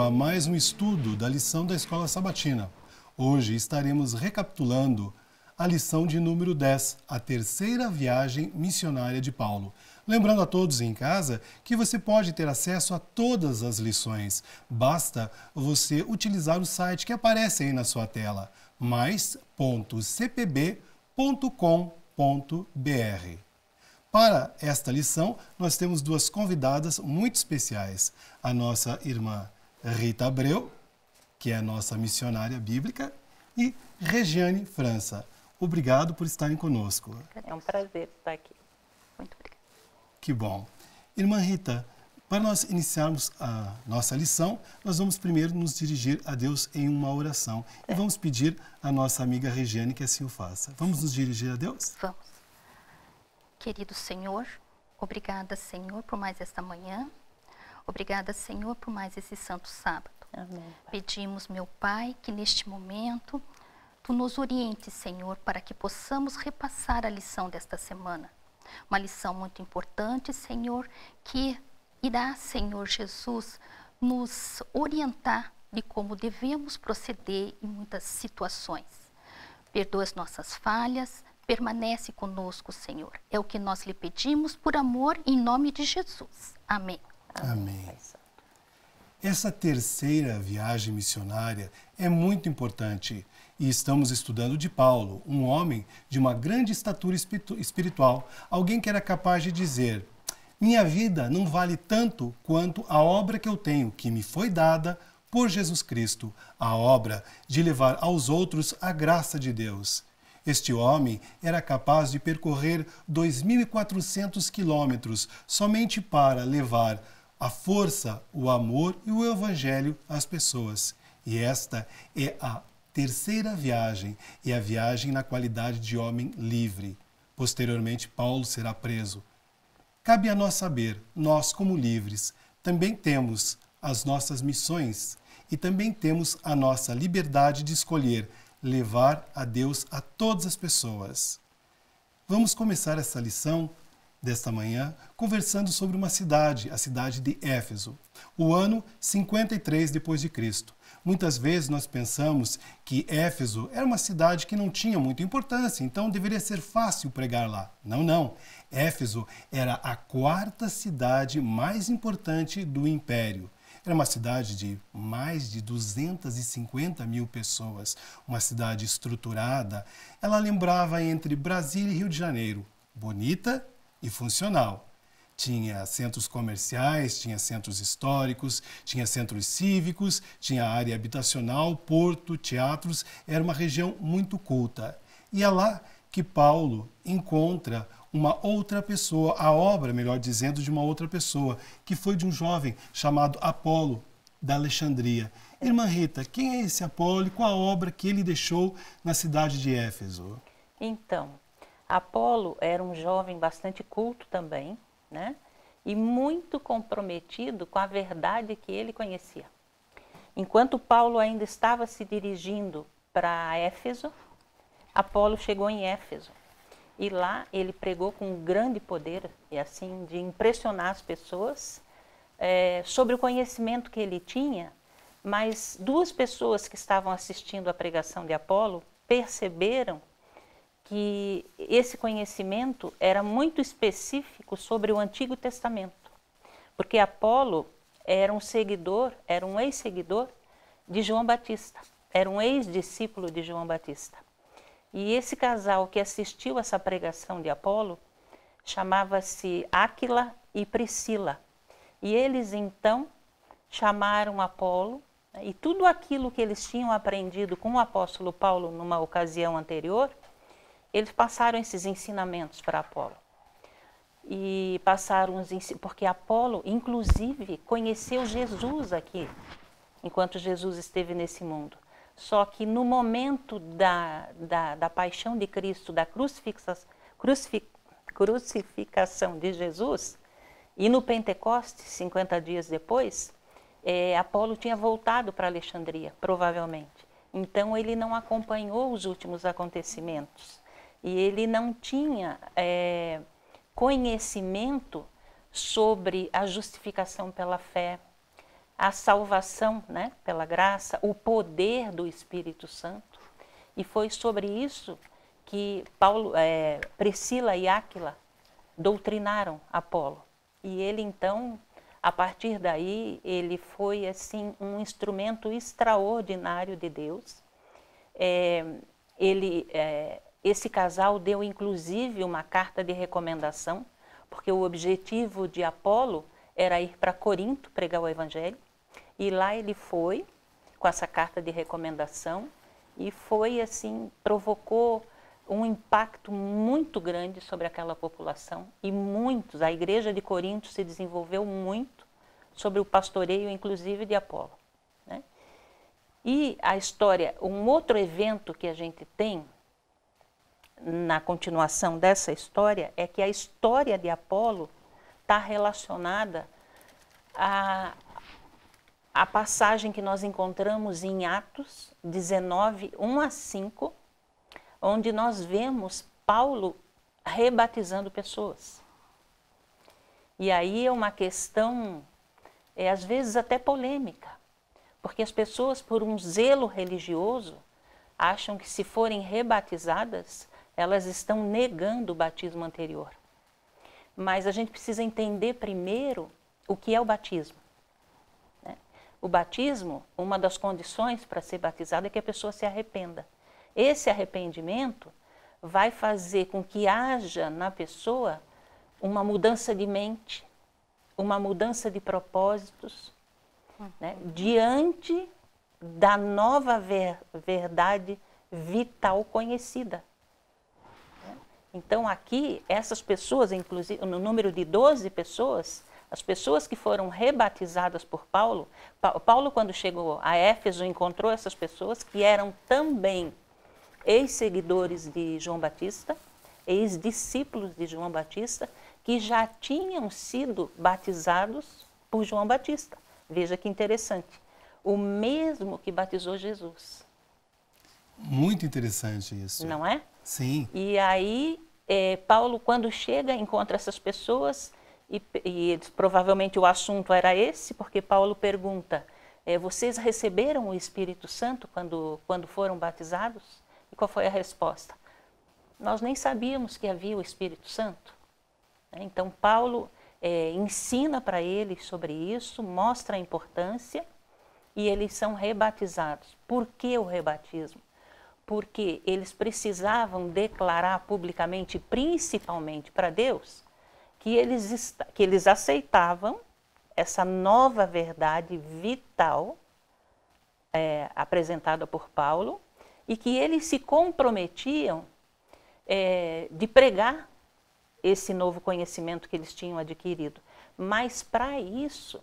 a mais um estudo da lição da Escola Sabatina. Hoje estaremos recapitulando a lição de número 10, a terceira viagem missionária de Paulo. Lembrando a todos em casa que você pode ter acesso a todas as lições. Basta você utilizar o site que aparece aí na sua tela, mais.cpb.com.br. Para esta lição, nós temos duas convidadas muito especiais. A nossa irmã Rita Abreu, que é a nossa missionária bíblica, e Regiane França. Obrigado por estarem conosco. É um prazer estar aqui. Muito obrigada. Que bom. Irmã Rita, para nós iniciarmos a nossa lição, nós vamos primeiro nos dirigir a Deus em uma oração. E vamos pedir à nossa amiga Regiane que assim o faça. Vamos nos dirigir a Deus? Vamos. Querido Senhor, obrigada, Senhor, por mais esta manhã. Obrigada, Senhor, por mais esse santo sábado. Amém. Pedimos, meu Pai, que neste momento Tu nos orientes, Senhor, para que possamos repassar a lição desta semana. Uma lição muito importante, Senhor, que irá, Senhor Jesus, nos orientar de como devemos proceder em muitas situações. Perdoa as nossas falhas, permanece conosco, Senhor. É o que nós lhe pedimos por amor, em nome de Jesus. Amém. Amém. Essa terceira viagem missionária é muito importante e estamos estudando de Paulo, um homem de uma grande estatura espiritual, alguém que era capaz de dizer: minha vida não vale tanto quanto a obra que eu tenho, que me foi dada por Jesus Cristo, a obra de levar aos outros a graça de Deus. Este homem era capaz de percorrer 2.400 quilômetros somente para levar a força, o amor e o evangelho às pessoas. E esta é a terceira viagem, é a viagem na qualidade de homem livre. Posteriormente, Paulo será preso. Cabe a nós saber, nós como livres, também temos as nossas missões e também temos a nossa liberdade de escolher levar a Deus a todas as pessoas. Vamos começar essa lição desta manhã conversando sobre uma cidade, a cidade de Éfeso, o ano 53 depois de Cristo. Muitas vezes nós pensamos que Éfeso era uma cidade que não tinha muita importância, então deveria ser fácil pregar lá. Não, não. Éfeso era a quarta cidade mais importante do Império. Era uma cidade de mais de 250 mil pessoas, uma cidade estruturada. Ela lembrava entre Brasília e Rio de Janeiro, bonita e funcional. Tinha centros comerciais, tinha centros históricos, tinha centros cívicos, tinha área habitacional, porto, teatros. Era uma região muito culta. E é lá que Paulo encontra uma outra pessoa, a obra, melhor dizendo, de uma outra pessoa, que foi de um jovem chamado Apolo, da Alexandria. Irmã Rita, quem é esse Apolo e qual a obra que ele deixou na cidade de Éfeso? Então, Apolo era um jovem bastante culto também, né? E muito comprometido com a verdade que ele conhecia. Enquanto Paulo ainda estava se dirigindo para Éfeso, Apolo chegou em Éfeso. E lá ele pregou com grande poder, e assim, de impressionar as pessoas sobre o conhecimento que ele tinha. Mas duas pessoas que estavam assistindo à pregação de Apolo perceberam que esse conhecimento era muito específico sobre o Antigo Testamento, porque Apolo era um ex-seguidor de João Batista, era um ex-discípulo de João Batista. E esse casal que assistiu essa pregação de Apolo chamava-se Áquila e Priscila. E eles então chamaram Apolo, e tudo aquilo que eles tinham aprendido com o apóstolo Paulo numa ocasião anterior, eles passaram esses ensinamentos para Apolo. E passaram porque Apolo, inclusive, conheceu Jesus aqui, enquanto Jesus esteve nesse mundo. Só que no momento da paixão de Cristo, da crucificação de Jesus, e no Pentecostes, 50 dias depois, Apolo tinha voltado para Alexandria, provavelmente. Então ele não acompanhou os últimos acontecimentos. E ele não tinha conhecimento sobre a justificação pela fé, a salvação, né, pela graça, o poder do Espírito Santo. E foi sobre isso que Priscila e Áquila doutrinaram Apolo. E ele então, a partir daí, ele foi assim um instrumento extraordinário de Deus. Esse casal deu inclusive uma carta de recomendação, porque o objetivo de Apolo era ir para Corinto pregar o Evangelho, e lá ele foi com essa carta de recomendação, e foi assim, provocou um impacto muito grande sobre aquela população, e a igreja de Corinto se desenvolveu muito sobre o pastoreio, inclusive de Apolo, né? E a história, um outro evento que a gente tem na continuação dessa história é que a história de Apolo está relacionada a passagem que nós encontramos em Atos 19, 1 a 5, onde nós vemos Paulo rebatizando pessoas. E aí é uma questão, às vezes até polêmica, porque as pessoas, por um zelo religioso, acham que se forem rebatizadas, elas estão negando o batismo anterior. Mas a gente precisa entender primeiro o que é o batismo. O batismo, uma das condições para ser batizado é que a pessoa se arrependa. Esse arrependimento vai fazer com que haja na pessoa uma mudança de mente, uma mudança de propósitos, né, diante da nova verdade vital conhecida. Então aqui, essas pessoas, inclusive no número de 12 pessoas, as pessoas que foram rebatizadas por Paulo, Paulo quando chegou a Éfeso encontrou essas pessoas que eram também ex-seguidores de João Batista, ex-discípulos de João Batista, que já tinham sido batizados por João Batista. Veja que interessante, o mesmo que batizou Jesus. Muito interessante isso. Não é? Sim. E aí, Paulo, quando chega, encontra essas pessoas, e provavelmente o assunto era esse, porque Paulo pergunta, vocês receberam o Espírito Santo quando foram batizados? E qual foi a resposta? Nós nem sabíamos que havia o Espírito Santo. Então Paulo ensina para eles sobre isso, mostra a importância, e eles são rebatizados. Por que o rebatismo? Porque eles precisavam declarar publicamente, principalmente para Deus, que eles aceitavam essa nova verdade vital apresentada por Paulo, e que eles se comprometiam de pregar esse novo conhecimento que eles tinham adquirido. Mas para isso,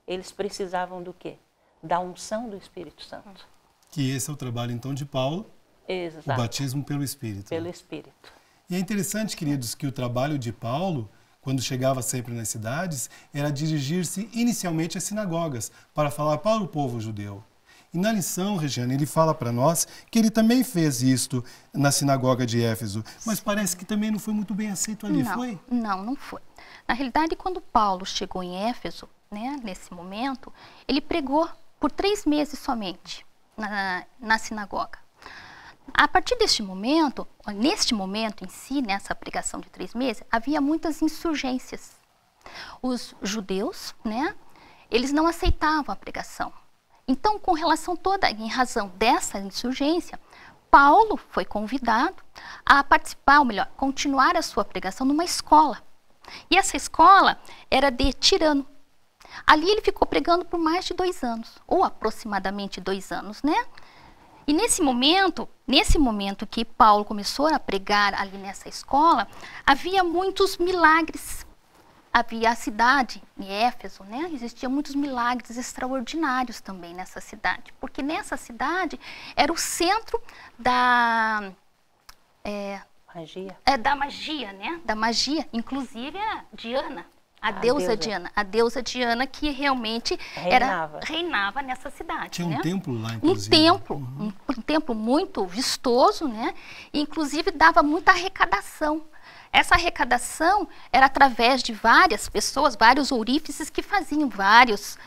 eles precisavam do quê? Da unção do Espírito Santo. Que esse é o trabalho então de Paulo, Exato. O batismo pelo Espírito. Pelo Espírito. E é interessante, queridos, que o trabalho de Paulo, quando chegava sempre nas cidades, era dirigir-se inicialmente às sinagogas, para falar para o povo judeu. E na lição, Regiane, ele fala para nós que ele também fez isto na sinagoga de Éfeso, mas parece que também não foi muito bem aceito ali, foi? Não foi. Na realidade, quando Paulo chegou em Éfeso, né, nesse momento, ele pregou por 3 meses somente na sinagoga. A partir deste momento, neste momento em si, nessa pregação de 3 meses, havia muitas insurgências. Os judeus, né, eles não aceitavam a pregação. Então, com relação toda, em razão dessa insurgência, Paulo foi convidado a participar, ou melhor, continuar a sua pregação numa escola. E essa escola era de Tirano. Ali ele ficou pregando por mais de 2 anos, ou aproximadamente 2 anos, né? E nesse momento que Paulo começou a pregar ali nessa escola, havia muitos milagres. Havia a cidade, em Éfeso, né? Existiam muitos milagres extraordinários também nessa cidade. Porque nessa cidade era o centro da... magia. Da magia, né? Da magia, inclusive a Diana. A deusa Diana, que realmente reinava nessa cidade. Tinha né? um templo lá, inclusive. Um templo muito vistoso, né? E, inclusive, dava muita arrecadação. Essa arrecadação era através de várias pessoas, vários ourífices que faziam vários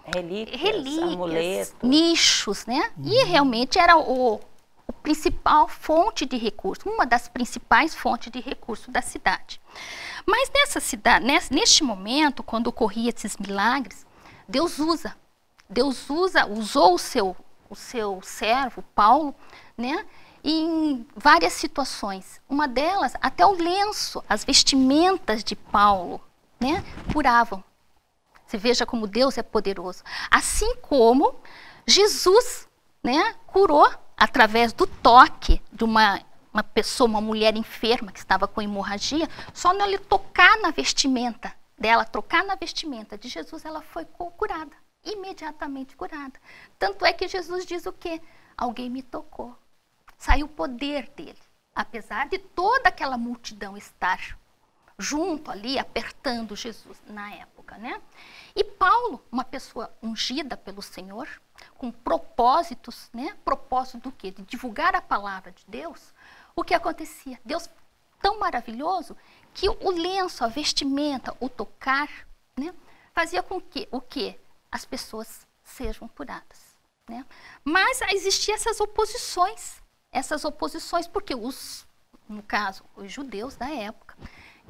relíquias, amuletos, nichos, né? E realmente era o principal fonte de recurso, uma das principais fontes de recurso da cidade. Mas nessa cidade, neste momento, quando ocorriam esses milagres, Deus usou o seu servo, Paulo, né? Em várias situações. Uma delas, até o lenço, as vestimentas de Paulo, né? Curavam. Você veja como Deus é poderoso. Assim como Jesus, né, curou através do toque de uma pessoa, uma mulher enferma que estava com hemorragia, só no ele tocar na vestimenta dela, trocar na vestimenta de Jesus, ela foi curada, imediatamente curada. Tanto é que Jesus diz o quê? Alguém me tocou. Saiu o poder dele, apesar de toda aquela multidão estar junto ali, apertando Jesus na época, né? E Paulo, uma pessoa ungida pelo Senhor, com propósitos, né? Propósito do quê? De divulgar a palavra de Deus. O que acontecia? Deus tão maravilhoso que o lenço, a vestimenta, o tocar, né? Fazia com que o quê? As pessoas sejam curadas, né? Mas existiam essas oposições porque no caso, os judeus da época,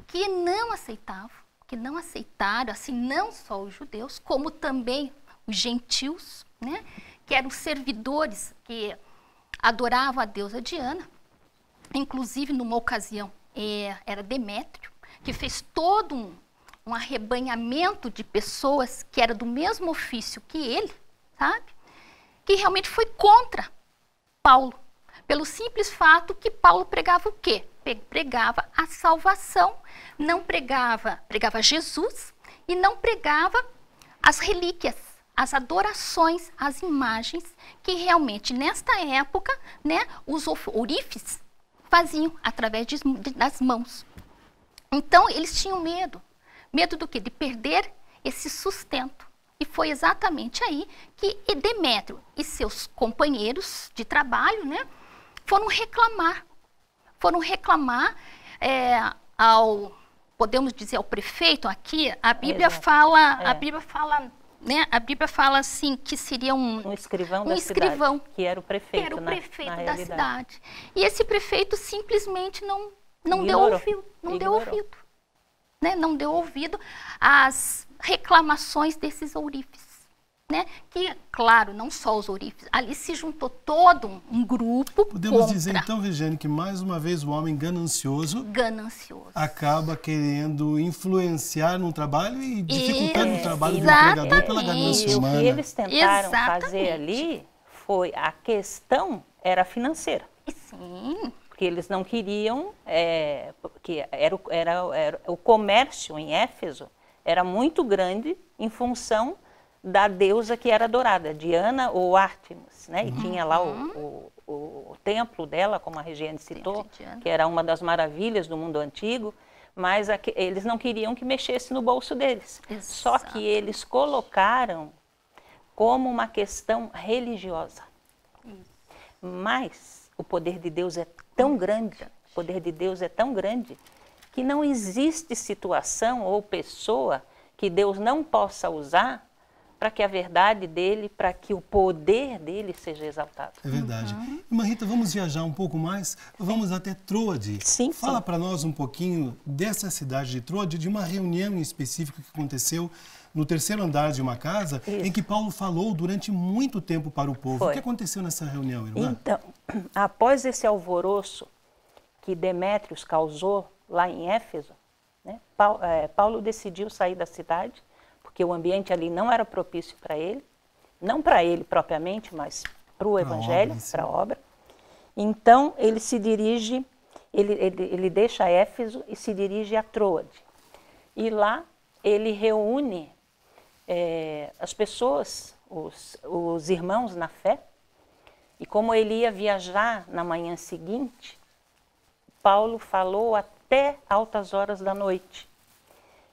que não aceitaram, assim, não só os judeus, como também os gentios, né, que eram servidores que adoravam a deusa Diana. Inclusive, numa ocasião, era Demétrio, que fez todo um arrebanhamento de pessoas que eram do mesmo ofício que ele, sabe? Que realmente foi contra Paulo, pelo simples fato que Paulo pregava o quê? Pregava a salvação, não pregava Jesus e não pregava as relíquias, as adorações, as imagens que realmente nesta época, né, os orífices faziam através das mãos. Então eles tinham medo do quê? De perder esse sustento. E foi exatamente aí que Demétrio e seus companheiros de trabalho, né, foram reclamar podemos dizer, ao prefeito aqui. A Bíblia fala, né? A Bíblia fala assim que seria um escrivão da cidade, que era o prefeito, da cidade. E esse prefeito simplesmente não deu ouvido, né? Não deu ouvido às reclamações desses orífices. Né? Que, claro, não só os orífices, ali se juntou todo um grupo. Podemos dizer então, Regiane, que mais uma vez o homem ganancioso acaba querendo influenciar no trabalho e dificultando o trabalho do pregador pela ganância humana. E o que eles tentaram fazer ali foi, a questão era financeira. Sim. Porque eles não queriam, porque o comércio em Éfeso era muito grande em função da deusa que era adorada, Diana ou Ártemis, né? E tinha lá o templo dela, como a Regiane citou, que era uma das maravilhas do mundo antigo, mas eles não queriam que mexesse no bolso deles. Exato. Só que eles colocaram como uma questão religiosa. Mas o poder de Deus é tão grande, que não existe situação ou pessoa que Deus não possa usar para que a verdade dele, para que o poder dele seja exaltado. É verdade. Irmã Rita, vamos viajar um pouco mais? Vamos até Troade. Sim, Fala para nós um pouquinho dessa cidade de Troade, de uma reunião em específico que aconteceu no terceiro andar de uma casa, em que Paulo falou durante muito tempo para o povo. O que aconteceu nessa reunião, irmã? Então, após esse alvoroço que Demétrios causou lá em Éfeso, né, Paulo decidiu sair da cidade, porque o ambiente ali não era propício para ele, não para ele propriamente, mas para o evangelho, para a obra. Então, ele se dirige, ele deixa Éfeso e se dirige a Troade. E lá ele reúne as pessoas, os irmãos na fé, e como ele ia viajar na manhã seguinte, Paulo falou até altas horas da noite.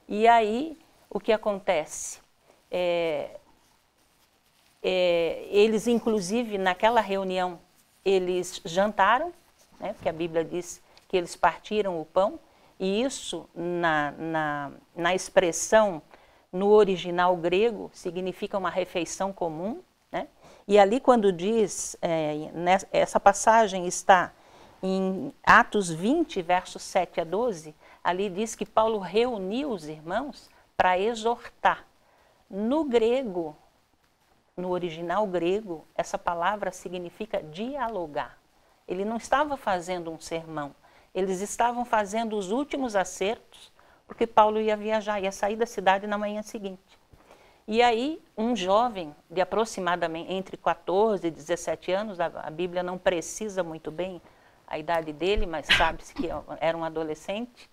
E aí, o que acontece? Eles, inclusive, naquela reunião, eles jantaram, né, porque a Bíblia diz que eles partiram o pão, e isso, na expressão no original grego, significa uma refeição comum, né? E ali quando diz, essa passagem está em Atos 20, versos 7 a 12, ali diz que Paulo reuniu os irmãos para exortar. No grego, no original grego, essa palavra significa dialogar. Ele não estava fazendo um sermão, eles estavam fazendo os últimos acertos, porque Paulo ia viajar, ia sair da cidade na manhã seguinte. E aí, um jovem de aproximadamente entre 14 e 17 anos, a Bíblia não precisa muito bem a idade dele, mas sabe-se que era um adolescente,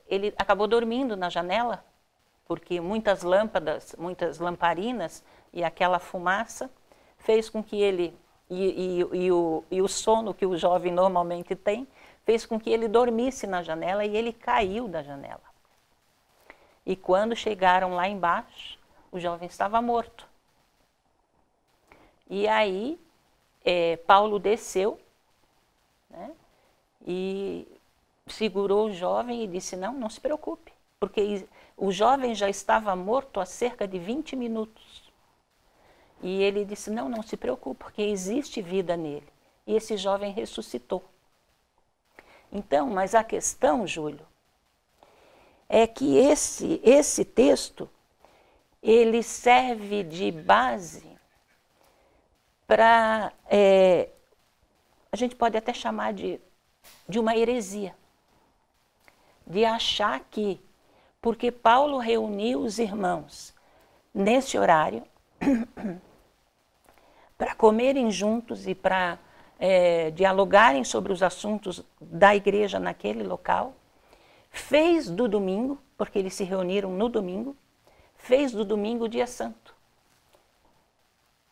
ele acabou dormindo na janela, porque muitas lâmpadas, muitas lamparinas e aquela fumaça fez com que ele, e o sono que o jovem normalmente tem, fez com que ele dormisse na janela e ele caiu da janela. E quando chegaram lá embaixo, o jovem estava morto. E aí, Paulo desceu, né, e segurou o jovem e disse, não se preocupe, porque o jovem já estava morto há cerca de 20 minutos. E ele disse, não se preocupe, porque existe vida nele. E esse jovem ressuscitou. Então, mas a questão, Júlio, é que esse texto, ele serve de base para, a gente pode até chamar de uma heresia, de achar que, porque Paulo reuniu os irmãos nesse horário, para comerem juntos e para dialogarem sobre os assuntos da igreja naquele local, fez do domingo, porque eles se reuniram no domingo, fez do domingo o dia santo.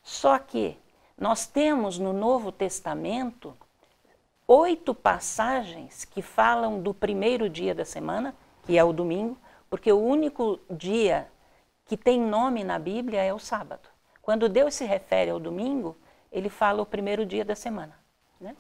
Só que nós temos no Novo Testamento 8 passagens que falam do primeiro dia da semana, que é o domingo, porque o único dia que tem nome na Bíblia é o sábado. Quando Deus se refere ao domingo, ele fala o primeiro dia da semana, né?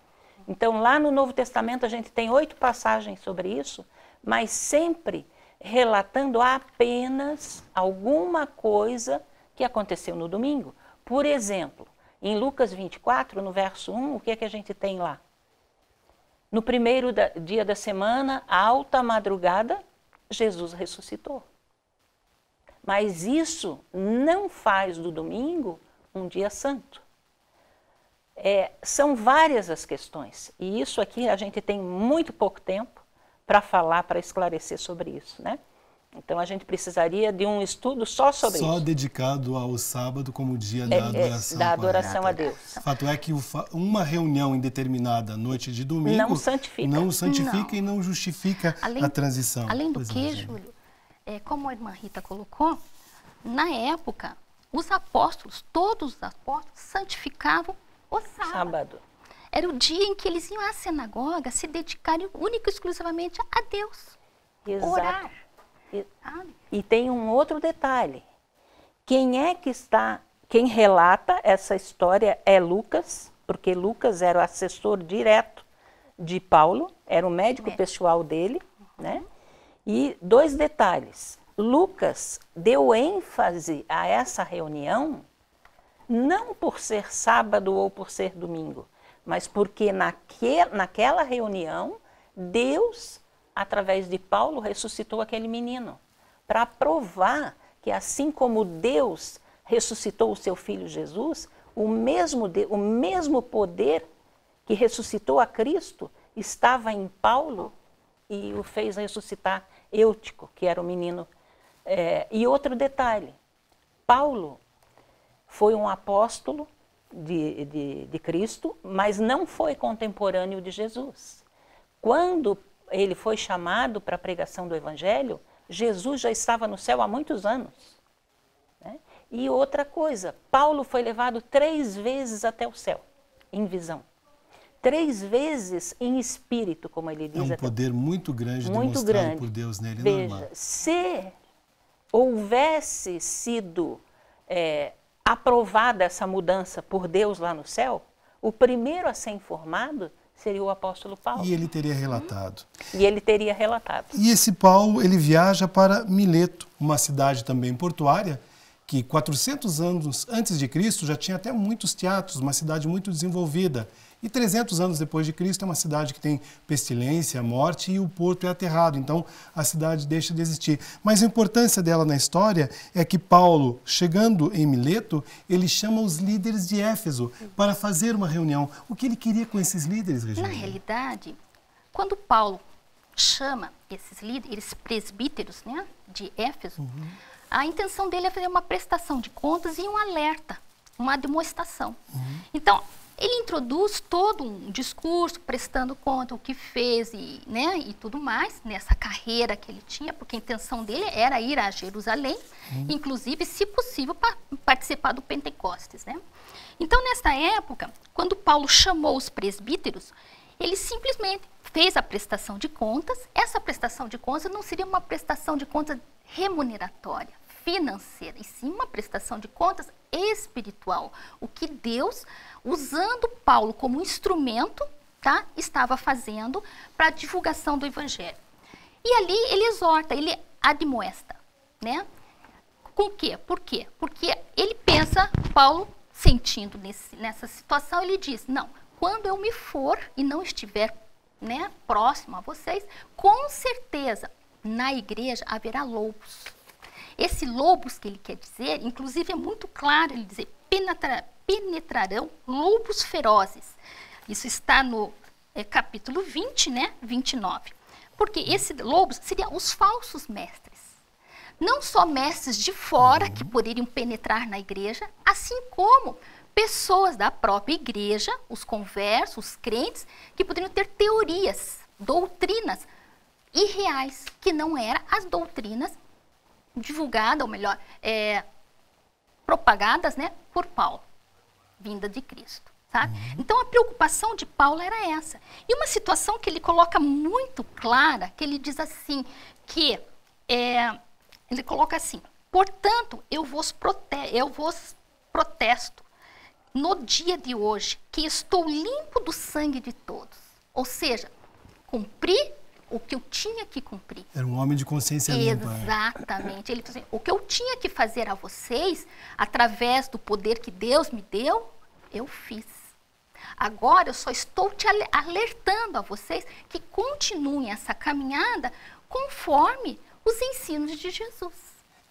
Então, lá no Novo Testamento, a gente tem 8 passagens sobre isso, mas sempre relatando apenas alguma coisa que aconteceu no domingo. Por exemplo, em Lucas 24, no verso 1, o que é que a gente tem lá? No primeiro dia da semana, alta madrugada, Jesus ressuscitou. Mas isso não faz do domingo um dia santo. São várias as questões, e isso aqui a gente tem muito pouco tempo para falar, para esclarecer sobre isso, né? Então a gente precisaria de um estudo só sobre isso. Só dedicado ao sábado como dia da adoração. Da adoração a Deus. Fato é que uma reunião em determinada noite de domingo não santifica, não. E não justifica a transição. Além do que, Júlio, como a irmã Rita colocou, na época, os apóstolos, todos os apóstolos, santificavam o sábado. Era o dia em que eles iam à sinagoga se dedicarem única e exclusivamente a Deus. Exato. Orar. E tem um outro detalhe. Quem relata essa história é Lucas, porque Lucas era o assessor direto de Paulo, era o médico pessoal dele, né? E 2 detalhes. Lucas deu ênfase a essa reunião não por ser sábado ou por ser domingo, mas porque naquela reunião Deus, através de Paulo, ressuscitou aquele menino, para provar que assim como Deus ressuscitou o seu filho Jesus, o mesmo poder que ressuscitou a Cristo estava em Paulo e o fez ressuscitar Eutico, que era o menino. E outro detalhe, Paulo foi um apóstolo de Cristo, mas não foi contemporâneo de Jesus. Quando ele foi chamado para a pregação do Evangelho, Jesus já estava no céu há muitos anos, né? E outra coisa, Paulo foi levado 3 vezes até o céu, em visão. 3 vezes em espírito, como ele diz. É um poder muito grande muito demonstrado grande por Deus nele. Veja, se houvesse sido aprovada essa mudança por Deus lá no céu, o primeiro a ser informado seria o apóstolo Paulo. E ele teria relatado. E ele teria relatado. E esse Paulo, ele viaja para Mileto, uma cidade também portuária, que 400 anos antes de Cristo já tinha até muitos teatros, uma cidade muito desenvolvida. E 300 anos depois de Cristo é uma cidade que tem pestilência, morte e o porto é aterrado. Então a cidade deixa de existir. Mas a importância dela na história é que Paulo, chegando em Mileto, ele chama os líderes de Éfeso para fazer uma reunião. O que ele queria com esses líderes, Regina? Na realidade, quando Paulo chama esses líderes, presbíteros, né, de Éfeso, a intenção dele é fazer uma prestação de contas e um alerta, uma demonstração. Então, ele introduz todo um discurso, prestando conta o que fez e tudo mais, nessa carreira que ele tinha, porque a intenção dele era ir a Jerusalém, inclusive, se possível, participar do Pentecostes, né? Então, nessa época, quando Paulo chamou os presbíteros, ele simplesmente fez a prestação de contas. Essa prestação de contas não seria uma prestação de contas remuneratória, financeira, e sim uma prestação de contas espiritual. O que Deus, usando Paulo como instrumento, tá, estava fazendo para a divulgação do Evangelho. E ali ele exorta, ele admoesta, né? Com o quê? Por quê? Porque ele pensa, Paulo, sentindo nessa situação, ele diz, não, quando eu me for e não estiver, né, próximo a vocês, com certeza na igreja haverá lobos. Esse lobos que ele quer dizer, inclusive é muito claro ele dizer, penetrarão lobos ferozes. Isso está no capítulo 20, né, 29. Porque esses lobos seriam os falsos mestres. Não só mestres de fora que poderiam penetrar na igreja, assim como pessoas da própria igreja, os conversos, os crentes, que poderiam ter teorias, doutrinas irreais, que não eram as doutrinas divulgadas, ou melhor, propagadas, né, por Paulo, vinda de Cristo, sabe? Então a preocupação de Paulo era essa. E uma situação que ele coloca muito clara, que ele diz assim, que ele coloca assim, portanto, eu vos protesto no dia de hoje, que estou limpo do sangue de todos. Ou seja, cumpri o que eu tinha que cumprir. Era um homem de consciência limpa. Exatamente. Ele disse assim, o que eu tinha que fazer a vocês, através do poder que Deus me deu, eu fiz. Agora eu só estou te alertando a vocês que continuem essa caminhada conforme os ensinos de Jesus.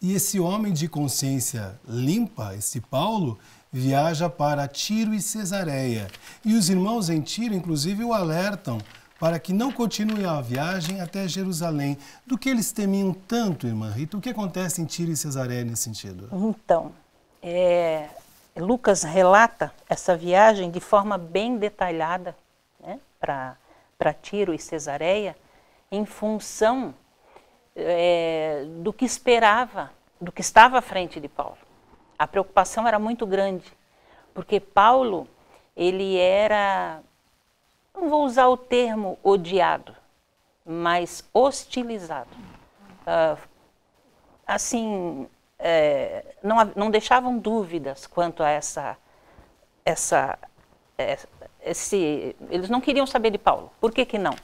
E esse homem de consciência limpa, esse Paulo, viaja para Tiro e Cesareia. E os irmãos em Tiro, inclusive, o alertam para que não continue a viagem até Jerusalém. Do que eles temiam tanto, irmã Rita? O que acontece em Tiro e Cesareia nesse sentido? Então, Lucas relata essa viagem de forma bem detalhada, né, para Tiro e Cesareia, em função do que esperava, do que estava à frente de Paulo. A preocupação era muito grande, porque Paulo, ele era, não vou usar o termo odiado, mas hostilizado. Não deixavam dúvidas quanto a eles não queriam saber de Paulo. Por que que não?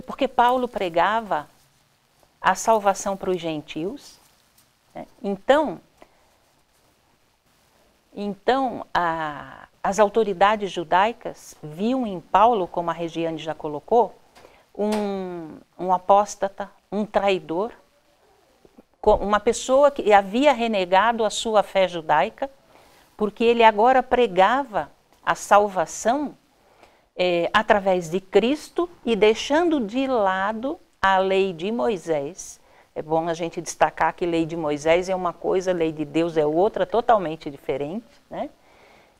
Porque Paulo pregava a salvação para os gentios, né? Então as autoridades judaicas viam em Paulo, como a Regiane já colocou, um apóstata, um traidor, uma pessoa que havia renegado a sua fé judaica, porque ele agora pregava a salvação através de Cristo e deixando de lado a lei de Moisés. É bom a gente destacar que lei de Moisés é uma coisa, lei de Deus é outra, totalmente diferente, né?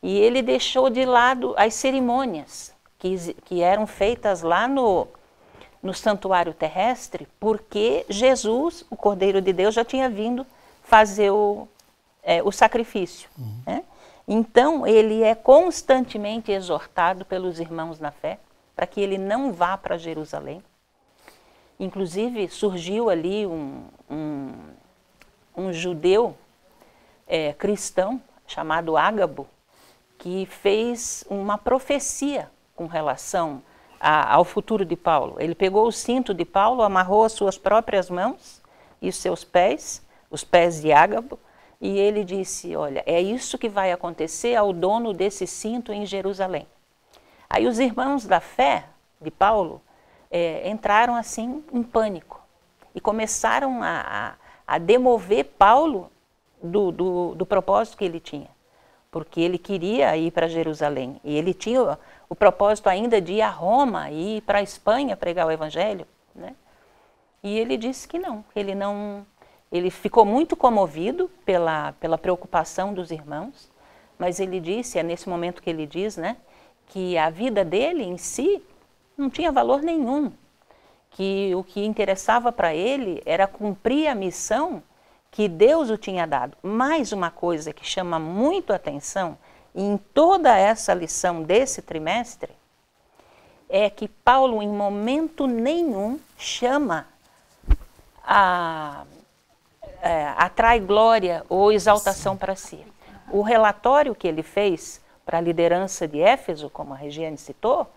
E ele deixou de lado as cerimônias que eram feitas lá no santuário terrestre, porque Jesus, o Cordeiro de Deus, já tinha vindo fazer o sacrifício, né? Então, ele é constantemente exortado pelos irmãos na fé para que ele não vá para Jerusalém. Inclusive, surgiu ali um judeu cristão chamado Ágabo, que fez uma profecia com relação ao futuro de Paulo. Ele pegou o cinto de Paulo, amarrou as suas próprias mãos e os seus pés, os pés de Ágabo, e ele disse, olha, é isso que vai acontecer ao dono desse cinto em Jerusalém. Aí os irmãos da fé de Paulo entraram assim em pânico e começaram a demover Paulo do propósito que ele tinha, porque ele queria ir para Jerusalém e ele tinha o propósito ainda de ir a Roma e ir para a Espanha pregar o evangelho, né? E ele disse que não, ele ficou muito comovido pela preocupação dos irmãos, mas ele disse, é nesse momento que ele diz, né, que a vida dele em si não tinha valor nenhum, que o que interessava para ele era cumprir a missão que Deus o tinha dado. Mais uma coisa que chama muito atenção em toda essa lição desse trimestre é que Paulo, em momento nenhum, atrai glória ou exaltação para si. O relatório que ele fez para a liderança de Éfeso, como a Regiane citou,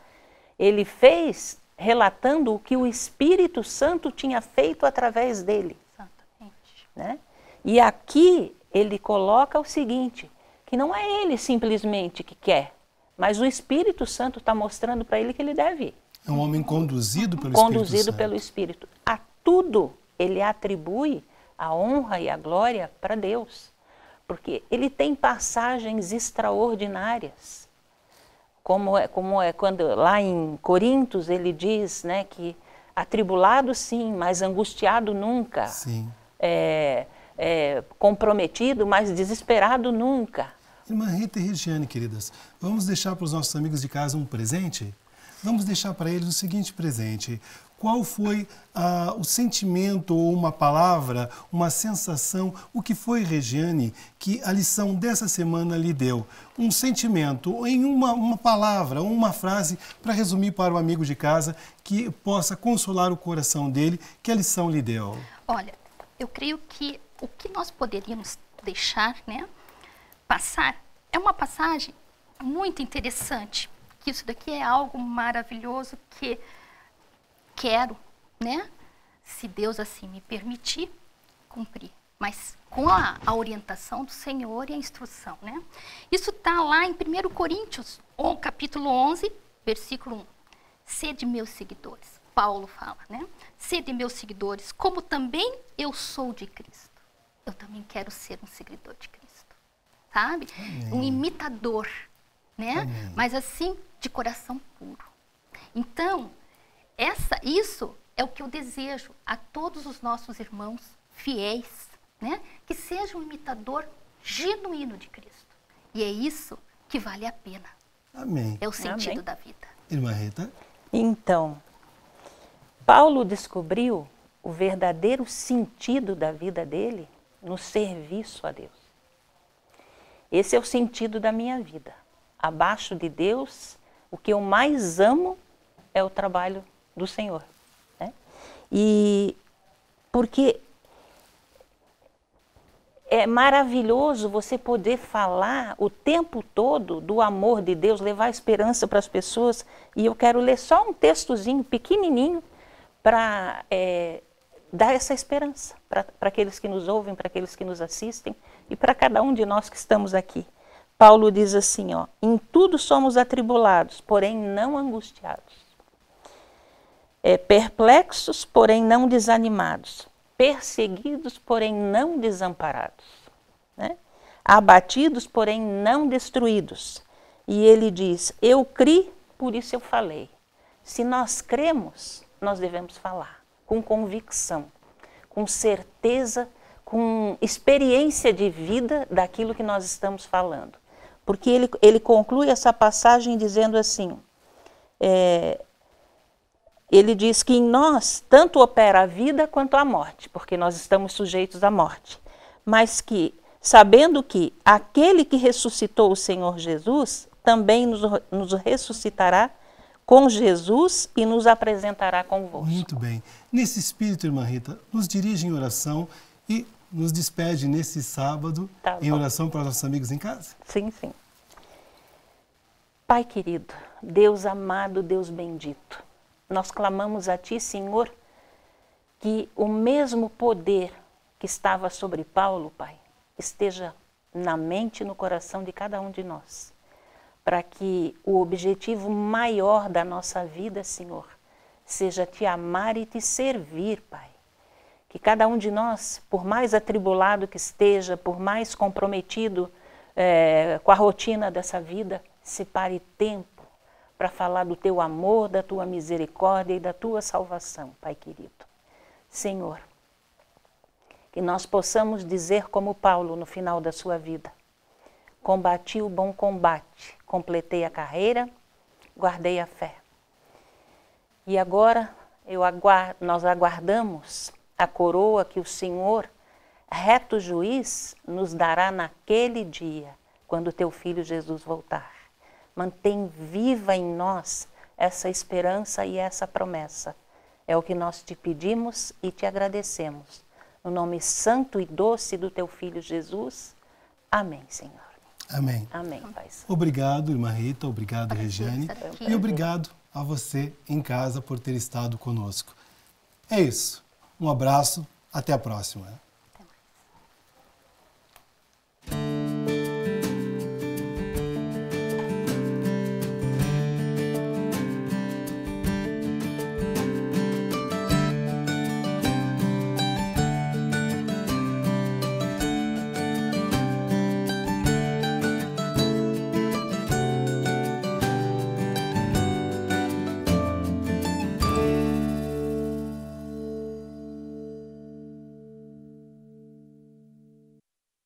ele fez relatando o que o Espírito Santo tinha feito através dele. Exatamente. Né? E aqui ele coloca o seguinte, que não é ele simplesmente que quer, mas o Espírito Santo está mostrando para ele que ele deve ir. É um homem conduzido pelo Espírito Santo. Conduzido pelo Espírito. A tudo ele atribui a honra e a glória para Deus, porque ele tem passagens extraordinárias. Como é quando lá em Coríntios ele diz, né, que atribulado sim, mas angustiado nunca. Sim. Comprometido, mas desesperado nunca. Irmã Rita e Regiane, queridas, vamos deixar para os nossos amigos de casa um presente? Vamos deixar para eles o seguinte presente. Qual foi o sentimento ou uma palavra, uma sensação, o que foi, Regiane, que a lição dessa semana lhe deu? Um sentimento, em uma palavra, uma frase, para resumir para o amigo de casa, que possa consolar o coração dele, que a lição lhe deu? Olha, eu creio que o que nós poderíamos deixar, né, passar, é uma passagem muito interessante, que isso daqui é algo maravilhoso que quero, né, se Deus assim me permitir, cumprir, mas com a orientação do Senhor e a instrução, né? Isso está lá em 1 Coríntios, capítulo 11, versículo 1. Sede meus seguidores, Paulo fala, né? Sede meus seguidores, como também eu sou de Cristo. Eu também quero ser um seguidor de Cristo, sabe? Amém. Um imitador, né? Amém. Mas assim, de coração puro. Então, isso é o que eu desejo a todos os nossos irmãos fiéis, né? Que seja um imitador genuíno de Cristo. E é isso que vale a pena. Amém. É o sentido Amém. da vida. Irmã Rita? Então, Paulo descobriu o verdadeiro sentido da vida dele no serviço a Deus. Esse é o sentido da minha vida. Abaixo de Deus, o que eu mais amo é o trabalho do Senhor. Né? E porque é maravilhoso você poder falar o tempo todo do amor de Deus, levar esperança para as pessoas. E eu quero ler só um textozinho pequenininho para dar essa esperança para aqueles que nos ouvem, para aqueles que nos assistem e para cada um de nós que estamos aqui. Paulo diz assim, ó, em tudo somos atribulados, porém não angustiados. Perplexos, porém não desanimados. Perseguidos, porém não desamparados. Né? Abatidos, porém não destruídos. E ele diz, eu criei, por isso eu falei. Se nós cremos, nós devemos falar com convicção, com certeza, com experiência de vida daquilo que nós estamos falando. Porque ele conclui essa passagem dizendo assim, ele diz que em nós tanto opera a vida quanto a morte, porque nós estamos sujeitos à morte, mas que, sabendo que aquele que ressuscitou o Senhor Jesus, também nos ressuscitará com Jesus e nos apresentará convosco. Muito bem. Nesse espírito, irmã Rita, nos dirige em oração e nos despede nesse sábado em oração para os nossos amigos em casa? Sim, sim. Pai querido, Deus amado, Deus bendito, nós clamamos a Ti, Senhor, que o mesmo poder que estava sobre Paulo, Pai, esteja na mente e no coração de cada um de nós, para que o objetivo maior da nossa vida, Senhor, seja Te amar e Te servir, Pai. Que cada um de nós, por mais atribulado que esteja, por mais comprometido com a rotina dessa vida, separe tempo para falar do Teu amor, da Tua misericórdia e da Tua salvação, Pai querido. Senhor, que nós possamos dizer como Paulo no final da sua vida: combati o bom combate, completei a carreira, guardei a fé. E agora nós aguardamos a coroa que o Senhor, reto juiz, nos dará naquele dia, quando Teu Filho Jesus voltar. Mantém viva em nós essa esperança e essa promessa. É o que nós Te pedimos e Te agradecemos. No nome santo e doce do Teu Filho Jesus. Amém, Senhor. Amém. Amém, Pai. Obrigado, irmã Rita. Obrigado, Regiane. E obrigado a você em casa por ter estado conosco. É isso. Um abraço. Até a próxima.